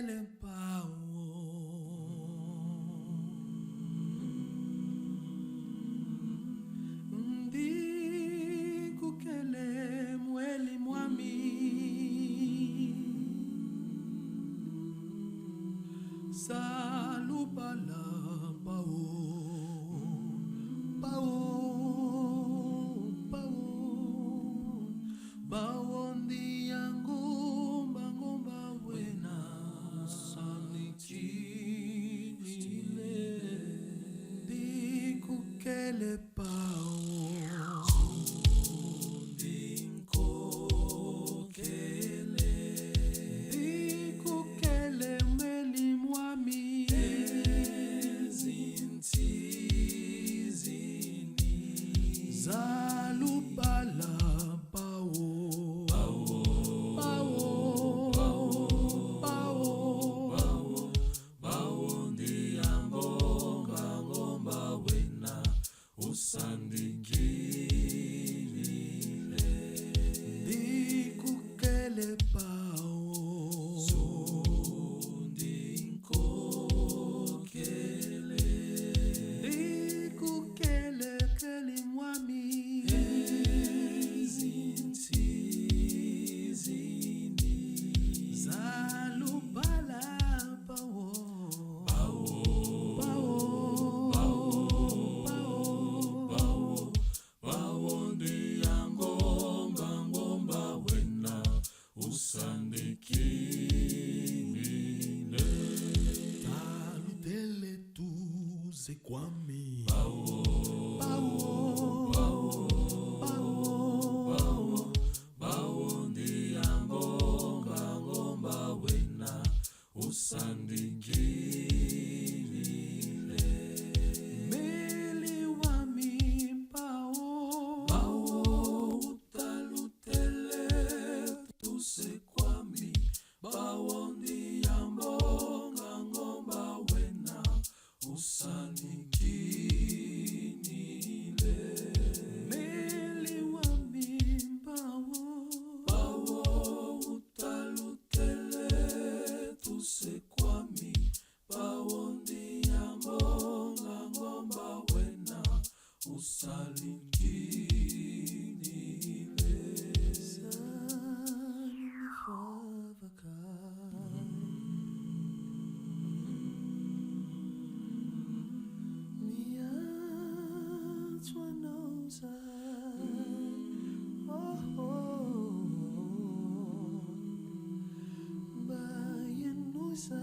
le pao. Ndi kukele mweli mwami salubala pao pao pao pao ndi yangu ngomba wena sanichile ndi kukele pao Zalubala pao pao pao pao pao ndi yangonga ngomba wena usandikile ndi kukele pao ndikokele ndi kukele kele mwami Zalubala pao pao pao pao pao ndi yangonga ngomba wena usandikile talutele tuze kwami pao pao pao pao pao ndi yangonga ngomba wena usandikile meli wami pao pao utalutele tuse kwami pao ndi yangonga ngomba wena usandikile meli wami pao pao utalutele tuse kwami pao ndi yangonga ngomba wena usandikile Bayan Nusa